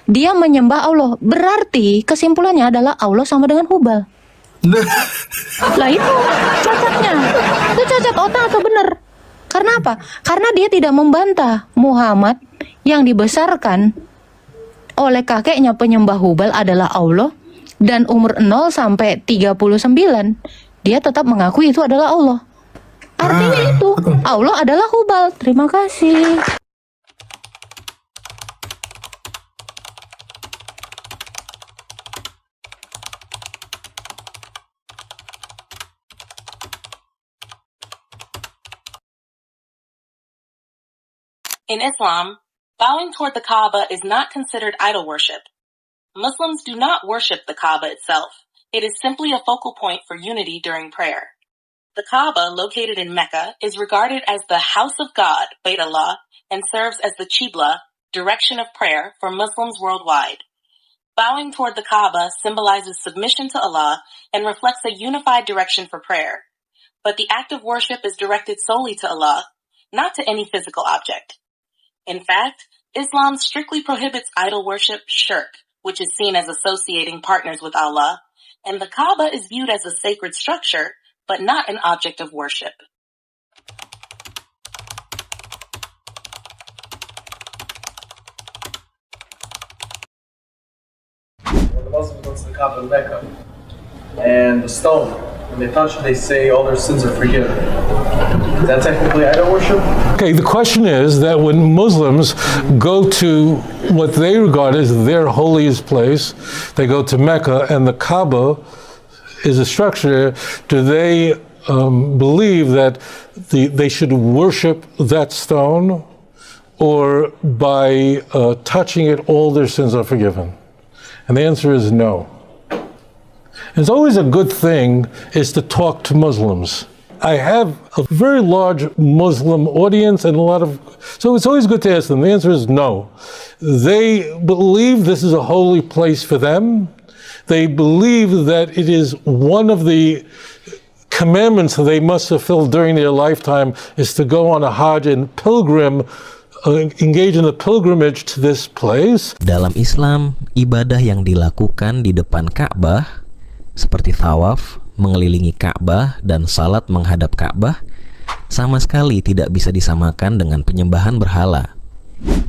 dia menyembah Allah. Berarti kesimpulannya adalah Allah sama dengan Hubal. Lah itu cacatnya. Itu cacat otak atau benar? Karena apa? Karena dia tidak membantah Muhammad yang dibesarkan oleh kakeknya penyembah Hubal adalah Allah, dan umur 0 sampai 39 dia tetap mengakui itu adalah Allah. Artinya itu Allah adalah Hubal. Terima kasih. In Islam, bowing toward the Kaaba is not considered idol worship. Muslims do not worship the Kaaba itself. It is simply a focal point for unity during prayer. The Kaaba, located in Mecca, is regarded as the house of God, Bayt Allah, and serves as the Qibla, direction of prayer, for Muslims worldwide. Bowing toward the Kaaba symbolizes submission to Allah and reflects a unified direction for prayer. But the act of worship is directed solely to Allah, not to any physical object. In fact, Islam strictly prohibits idol worship, shirk, which is seen as associating partners with Allah, and the Kaaba is viewed as a sacred structure, but not an object of worship. When the Muslims go to the Kaaba in Mecca, and the stone, when they touch it, they say all their sins are forgiven. Is that technically idol worship? Okay, the question is that when Muslims go to what they regard as their holiest place, they go to Mecca, and the Kaaba is a structure, do they believe that they should worship that stone, or by touching it, all their sins are forgiven? And the answer is no. It's always a good thing is to talk to Muslims. I have a very large Muslim audience and so it's always good to ask them. The answer is no. They believe this is a holy place for them. They believe that it is one of the commandments that they must fulfill during their lifetime is to go on a Hajj and engage in a pilgrimage to this place. Dalam Islam, ibadah yang dilakukan di depan Ka'bah seperti tawaf, mengelilingi Ka'bah, dan salat menghadap Ka'bah sama sekali tidak bisa disamakan dengan penyembahan berhala.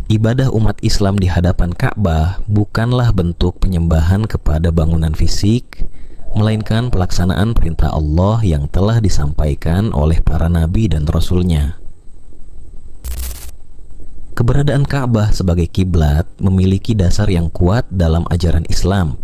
Ibadah umat Islam di hadapan Ka'bah bukanlah bentuk penyembahan kepada bangunan fisik, melainkan pelaksanaan perintah Allah yang telah disampaikan oleh para nabi dan rasulnya. Keberadaan Ka'bah sebagai kiblat memiliki dasar yang kuat dalam ajaran Islam,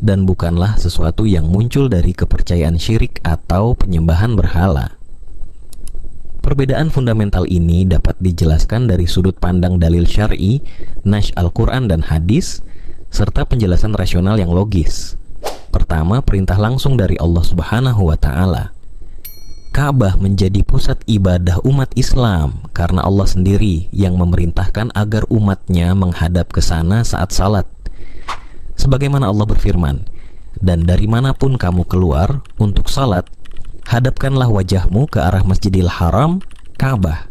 dan bukanlah sesuatu yang muncul dari kepercayaan syirik atau penyembahan berhala. Perbedaan fundamental ini dapat dijelaskan dari sudut pandang dalil syar'i, nas Al-Quran dan hadis, serta penjelasan rasional yang logis. Pertama, perintah langsung dari Allah Subhanahu wa Ta'ala. Ka'bah menjadi pusat ibadah umat Islam karena Allah sendiri yang memerintahkan agar umatnya menghadap ke sana saat salat. Sebagaimana Allah berfirman, "Dan dari manapun kamu keluar untuk salat, hadapkanlah wajahmu ke arah Masjidil Haram, Ka'bah.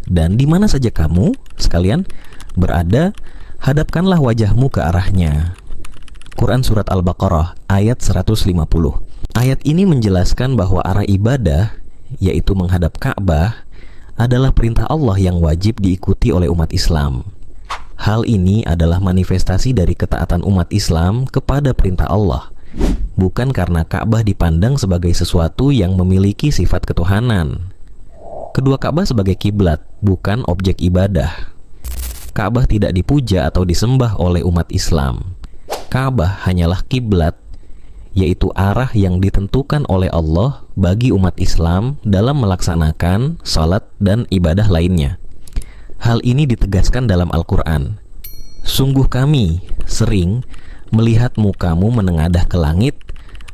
Dan di mana saja kamu sekalian berada, hadapkanlah wajahmu ke arahnya." Quran Surat Al-Baqarah ayat 150. Ayat ini menjelaskan bahwa arah ibadah, yaitu menghadap Ka'bah, adalah perintah Allah yang wajib diikuti oleh umat Islam. Hal ini adalah manifestasi dari ketaatan umat Islam kepada perintah Allah, bukan karena Ka'bah dipandang sebagai sesuatu yang memiliki sifat ketuhanan. Kedua Ka'bah sebagai kiblat, bukan objek ibadah. Ka'bah tidak dipuja atau disembah oleh umat Islam. Ka'bah hanyalah kiblat, yaitu arah yang ditentukan oleh Allah bagi umat Islam dalam melaksanakan salat dan ibadah lainnya. Hal ini ditegaskan dalam Al-Quran. "Sungguh kami sering melihat mukamu menengadah ke langit,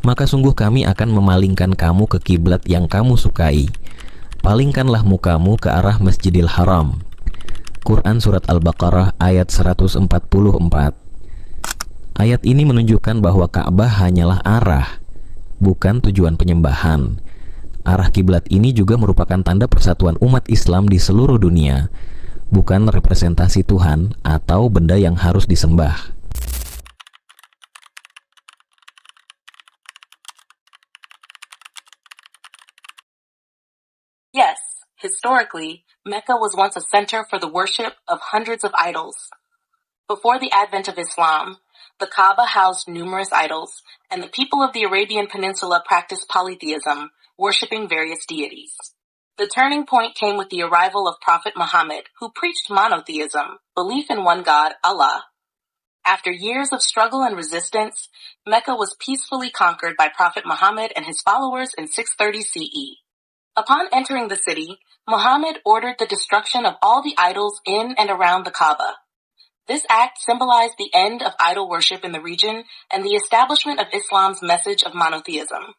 maka sungguh kami akan memalingkan kamu ke kiblat yang kamu sukai. Palingkanlah mukamu ke arah Masjidil Haram." Quran Surat Al-Baqarah ayat 144. Ayat ini menunjukkan bahwa Ka'bah hanyalah arah, bukan tujuan penyembahan. Arah kiblat ini juga merupakan tanda persatuan umat Islam di seluruh dunia, bukan representasi Tuhan atau benda yang harus disembah. Historically, Mecca was once a center for the worship of hundreds of idols. Before the advent of Islam, the Kaaba housed numerous idols, and the people of the Arabian Peninsula practiced polytheism, worshipping various deities. The turning point came with the arrival of Prophet Muhammad, who preached monotheism, belief in one God, Allah. After years of struggle and resistance, Mecca was peacefully conquered by Prophet Muhammad and his followers in 630 CE. Upon entering the city, Muhammad ordered the destruction of all the idols in and around the Kaaba. This act symbolized the end of idol worship in the region and the establishment of Islam's message of monotheism.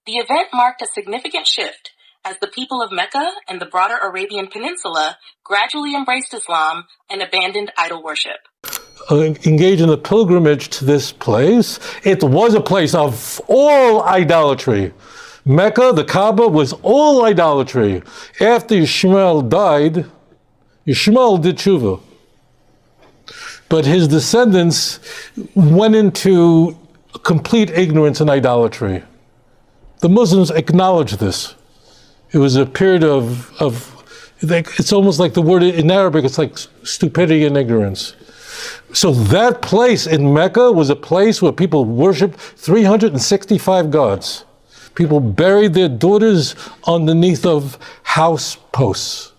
The event marked a significant shift as the people of Mecca and the broader Arabian Peninsula gradually embraced Islam and abandoned idol worship. Engage in a pilgrimage to this place. It was a place of all idolatry. Mecca, the Kaaba, was all idolatry. After Ishmael died, Ishmael did tshuva. But his descendants went into complete ignorance and idolatry. The Muslims acknowledge this. It was a period of it's almost like the word in Arabic, it's like stupidity and ignorance. So that place in Mecca was a place where people worshiped 365 gods. People buried their daughters underneath of house posts.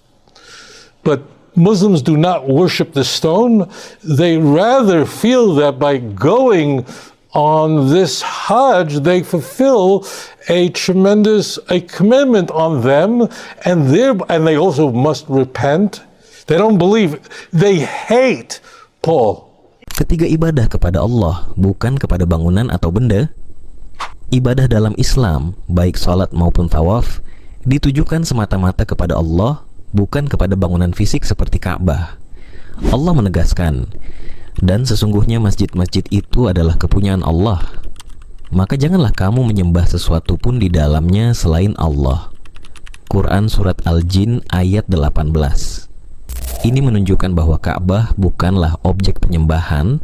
But Muslims do not worship the stone. They rather feel that by going on this Hajj, they fulfill a commandment on them, and they also must repent. They don't believe, they hate Paul. Ketiga, ibadah kepada Allah, bukan kepada bangunan atau benda. Ibadah dalam Islam, baik salat maupun tawaf, ditujukan semata-mata kepada Allah, bukan kepada bangunan fisik seperti Ka'bah. Allah menegaskan, dan sesungguhnya masjid-masjid itu adalah kepunyaan Allah. Maka janganlah kamu menyembah sesuatu pun di dalamnya selain Allah. Quran Surat Al-Jin ayat 18. Ini menunjukkan bahwa Ka'bah bukanlah objek penyembahan,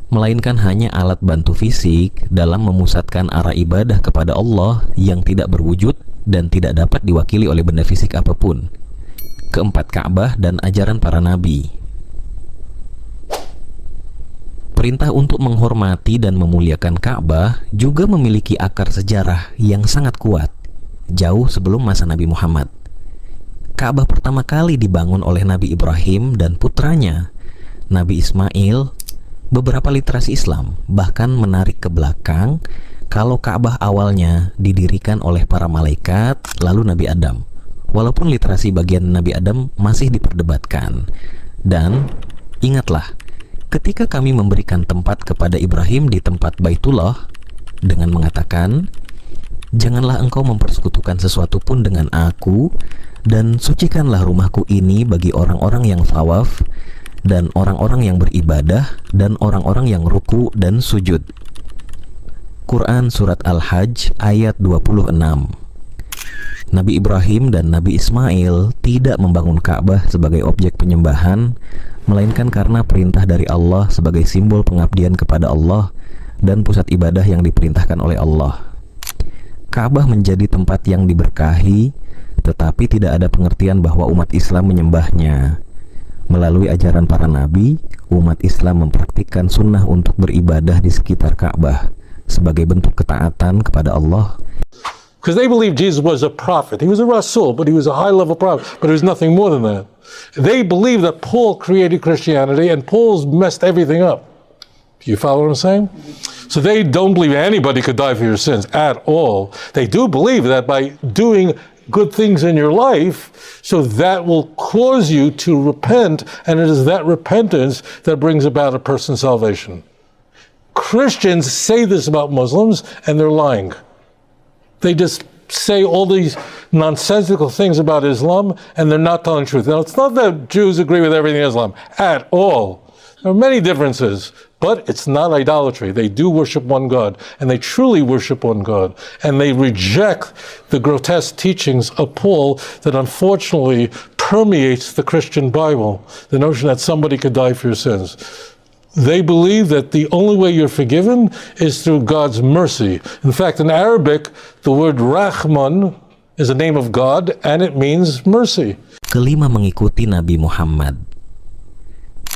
melainkan hanya alat bantu fisik dalam memusatkan arah ibadah kepada Allah yang tidak berwujud dan tidak dapat diwakili oleh benda fisik apapun. Keempat, Ka'bah dan ajaran para nabi. Perintah untuk menghormati dan memuliakan Ka'bah juga memiliki akar sejarah yang sangat kuat, jauh sebelum masa Nabi Muhammad. Ka'bah pertama kali dibangun oleh Nabi Ibrahim dan putranya, Nabi Ismail. Beberapa literasi Islam bahkan menarik ke belakang kalau Ka'bah awalnya didirikan oleh para malaikat, lalu Nabi Adam. Walaupun literasi bagian Nabi Adam masih diperdebatkan. Dan ingatlah, ketika kami memberikan tempat kepada Ibrahim di tempat Baitullah dengan mengatakan, janganlah engkau mempersekutukan sesuatu pun dengan aku, dan sucikanlah rumahku ini bagi orang-orang yang tawaf, dan orang-orang yang beribadah, dan orang-orang yang ruku dan sujud. Quran Surat Al-Hajj ayat 26. Nabi Ibrahim dan Nabi Ismail tidak membangun Ka'bah sebagai objek penyembahan, melainkan karena perintah dari Allah sebagai simbol pengabdian kepada Allah dan pusat ibadah yang diperintahkan oleh Allah. Ka'bah menjadi tempat yang diberkahi, tetapi tidak ada pengertian bahwa umat Islam menyembahnya. Melalui ajaran para nabi, umat Islam mempraktikkan sunnah untuk beribadah di sekitar Ka'bah sebagai bentuk ketaatan kepada Allah. Because they believe Jesus was a prophet. He was a Rasul, but he was a high-level prophet. But he was nothing more than that. They believe that Paul created Christianity and Paul's messed everything up. You follow what I'm saying? So they don't believe anybody could die for your sins at all. They do believe that by doing good things in your life, so that will cause you to repent, and it is that repentance that brings about a person's salvation. Christians say this about Muslims, and they're lying. They just say all these nonsensical things about Islam, and they're not telling the truth. Now, it's not that Jews agree with everything in Islam at all. There are many differences, but it's not idolatry. They do worship one God, and they truly worship one God, and they reject the grotesque teachings of Paul that unfortunately permeates the Christian Bible, the notion that somebody could die for your sins. They believe that the only way you're forgiven is through God's mercy. In fact, in Arabic, the word Rahman is a name of God and it means mercy. Kelima, mengikuti Nabi Muhammad.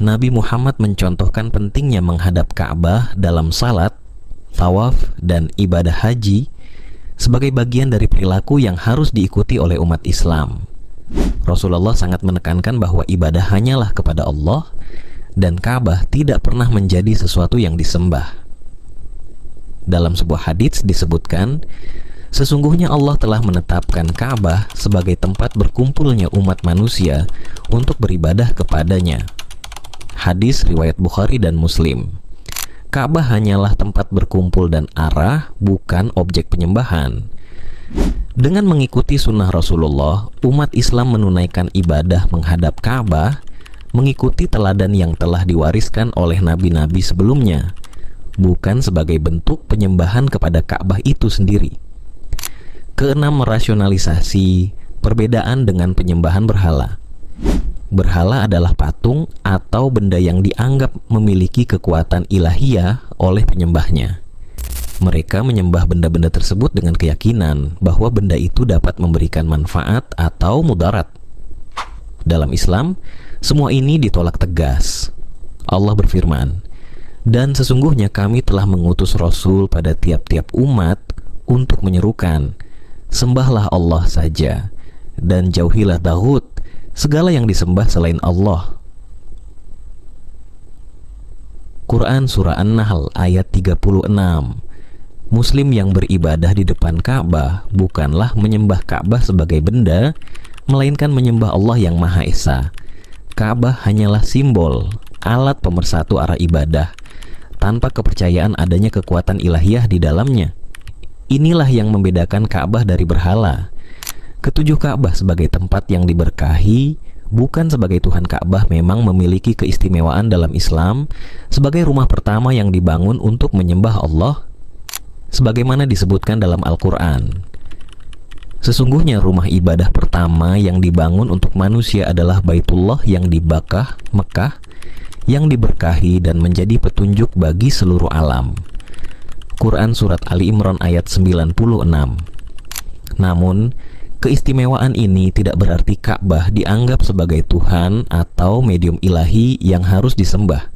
Nabi Muhammad mencontohkan pentingnya menghadap Ka'bah dalam salat, tawaf, dan ibadah haji sebagai bagian dari perilaku yang harus diikuti oleh umat Islam. Rasulullah sangat menekankan bahwa ibadah hanyalah kepada Allah dan Ka'bah tidak pernah menjadi sesuatu yang disembah. Dalam sebuah hadits disebutkan, sesungguhnya Allah telah menetapkan Ka'bah sebagai tempat berkumpulnya umat manusia untuk beribadah kepadanya. Hadis riwayat Bukhari dan Muslim. Ka'bah hanyalah tempat berkumpul dan arah, bukan objek penyembahan. Dengan mengikuti sunnah Rasulullah, umat Islam menunaikan ibadah menghadap Ka'bah, mengikuti teladan yang telah diwariskan oleh nabi-nabi sebelumnya, bukan sebagai bentuk penyembahan kepada Ka'bah itu sendiri. Keenam, merasionalisasi perbedaan dengan penyembahan berhala. Berhala adalah patung atau benda yang dianggap memiliki kekuatan ilahiyah oleh penyembahnya. Mereka menyembah benda-benda tersebut dengan keyakinan bahwa benda itu dapat memberikan manfaat atau mudarat. Dalam Islam, semua ini ditolak tegas. Allah berfirman, "Dan sesungguhnya kami telah mengutus Rasul pada tiap-tiap umat untuk menyerukan, sembahlah Allah saja, dan jauhilah tauhid, segala yang disembah selain Allah." Quran Surah An-Nahl ayat 36. Muslim yang beribadah di depan Ka'bah bukanlah menyembah Ka'bah sebagai benda, melainkan menyembah Allah yang Maha Esa. Ka'bah hanyalah simbol, alat pemersatu arah ibadah, tanpa kepercayaan adanya kekuatan ilahiyah di dalamnya. Inilah yang membedakan Ka'bah dari berhala. Ketujuh, Ka'bah sebagai tempat yang diberkahi, bukan sebagai Tuhan. Ka'bah memang memiliki keistimewaan dalam Islam sebagai rumah pertama yang dibangun untuk menyembah Allah, sebagaimana disebutkan dalam Al-Quran. Sesungguhnya rumah ibadah pertama yang dibangun untuk manusia adalah Baitullah yang di Mekah, yang diberkahi dan menjadi petunjuk bagi seluruh alam. Quran Surat Ali Imran ayat 96. Namun, keistimewaan ini tidak berarti Ka'bah dianggap sebagai Tuhan atau medium ilahi yang harus disembah.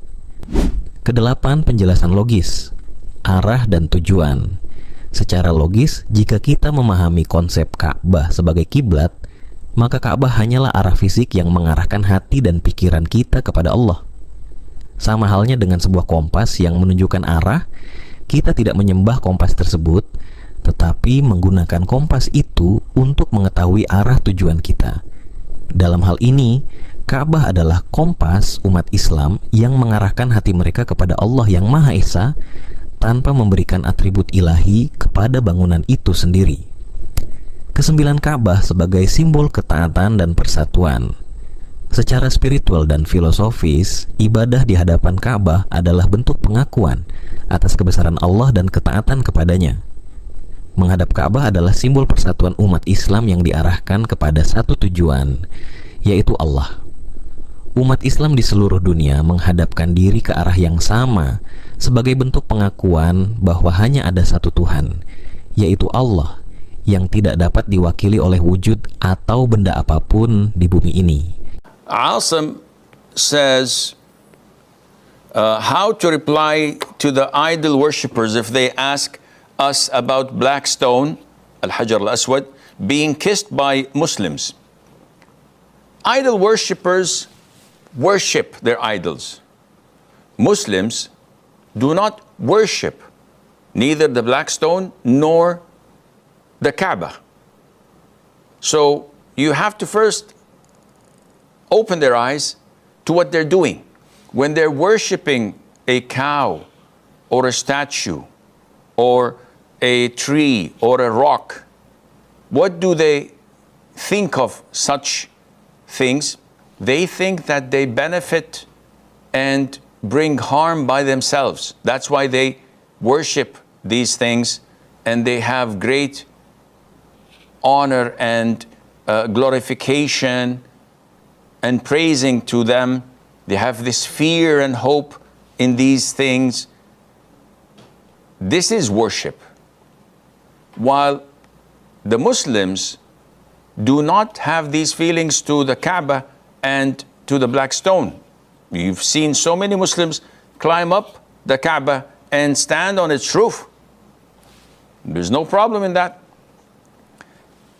Kedelapan, penjelasan logis, arah dan tujuan. Secara logis, jika kita memahami konsep Ka'bah sebagai kiblat, maka Ka'bah hanyalah arah fisik yang mengarahkan hati dan pikiran kita kepada Allah. Sama halnya dengan sebuah kompas yang menunjukkan arah, kita tidak menyembah kompas tersebut, tetapi menggunakan kompas itu untuk mengetahui arah tujuan kita. Dalam hal ini, Ka'bah adalah kompas umat Islam yang mengarahkan hati mereka kepada Allah yang Maha Esa, tanpa memberikan atribut ilahi kepada bangunan itu sendiri. Kesembilan, Ka'bah sebagai simbol ketaatan dan persatuan. Secara spiritual dan filosofis, ibadah di hadapan Ka'bah adalah bentuk pengakuan atas kebesaran Allah dan ketaatan kepadanya. Menghadap Ka'bah adalah simbol persatuan umat Islam yang diarahkan kepada satu tujuan, yaitu Allah. Umat Islam di seluruh dunia menghadapkan diri ke arah yang sama sebagai bentuk pengakuan bahwa hanya ada satu Tuhan, yaitu Allah, yang tidak dapat diwakili oleh wujud atau benda apapun di bumi ini. Asim says how to reply to the idol worshippers if they ask us about black stone, Al-Hajar Al-Aswad, being kissed by Muslims. Idol worshippers worship their idols. Muslims do not worship neither the black stone nor the Kaaba. So you have to first open their eyes to what they're doing. When they're worshiping a cow or a statue or a tree or a rock, what do they think of such things? They think that they benefit and bring harm by themselves. That's why they worship these things, and they have great honor and glorification and praising to them. They have this fear and hope in these things. This is worship. While the Muslims do not have these feelings to the Kaaba and to the black stone. You've seen so many Muslims climb up the Kaaba and stand on its roof. There's no problem in that.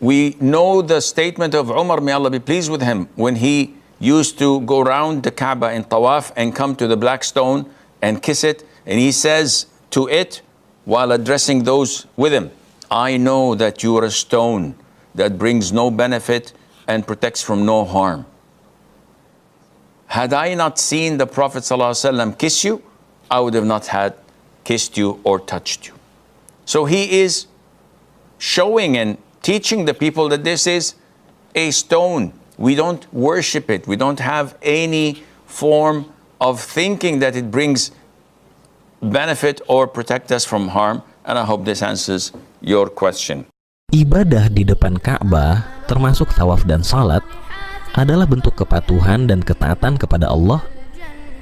We know the statement of Umar, may Allah be pleased with him, when he used to go around the Kaaba in Tawaf and come to the black stone and kiss it. And he says to it, while addressing those with him, I know that you are a stone that brings no benefit and protects from no harm. Had I not seen the Prophet ﷺ kiss you, I would have not had kissed you or touched you. So he is showing and teaching the people that this is a stone. We don't worship it. We don't have any form of thinking that it brings benefit or protect us from harm. And I hope this answers your question. Ibadah di depan Ka'bah, termasuk tawaf dan salat, adalah bentuk kepatuhan dan ketaatan kepada Allah,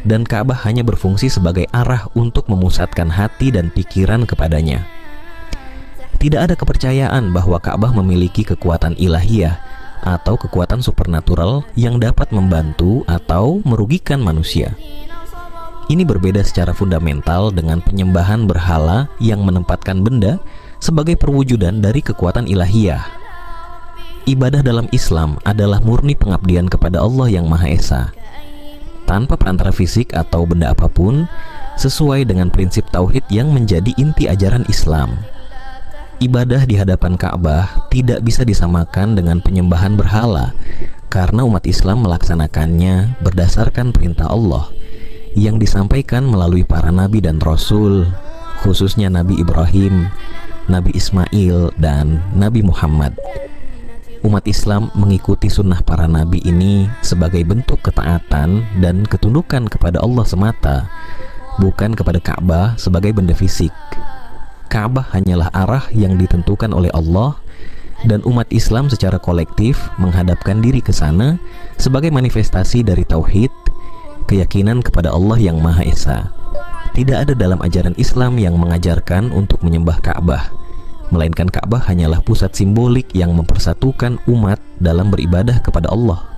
dan Ka'bah hanya berfungsi sebagai arah untuk memusatkan hati dan pikiran kepadanya. Tidak ada kepercayaan bahwa Ka'bah memiliki kekuatan ilahiyah atau kekuatan supernatural yang dapat membantu atau merugikan manusia. Ini berbeda secara fundamental dengan penyembahan berhala yang menempatkan benda sebagai perwujudan dari kekuatan ilahiyah. Ibadah dalam Islam adalah murni pengabdian kepada Allah yang Maha Esa, tanpa perantara fisik atau benda apapun, sesuai dengan prinsip tauhid yang menjadi inti ajaran Islam. Ibadah di hadapan Ka'bah tidak bisa disamakan dengan penyembahan berhala, karena umat Islam melaksanakannya berdasarkan perintah Allah yang disampaikan melalui para nabi dan rasul, khususnya Nabi Ibrahim, Nabi Ismail, dan Nabi Muhammad. Umat Islam mengikuti sunnah para nabi ini sebagai bentuk ketaatan dan ketundukan kepada Allah semata, bukan kepada Ka'bah sebagai benda fisik. Ka'bah hanyalah arah yang ditentukan oleh Allah, dan umat Islam secara kolektif menghadapkan diri ke sana sebagai manifestasi dari tauhid, keyakinan kepada Allah yang Maha Esa. Tidak ada dalam ajaran Islam yang mengajarkan untuk menyembah Ka'bah, melainkan Ka'bah hanyalah pusat simbolik yang mempersatukan umat dalam beribadah kepada Allah.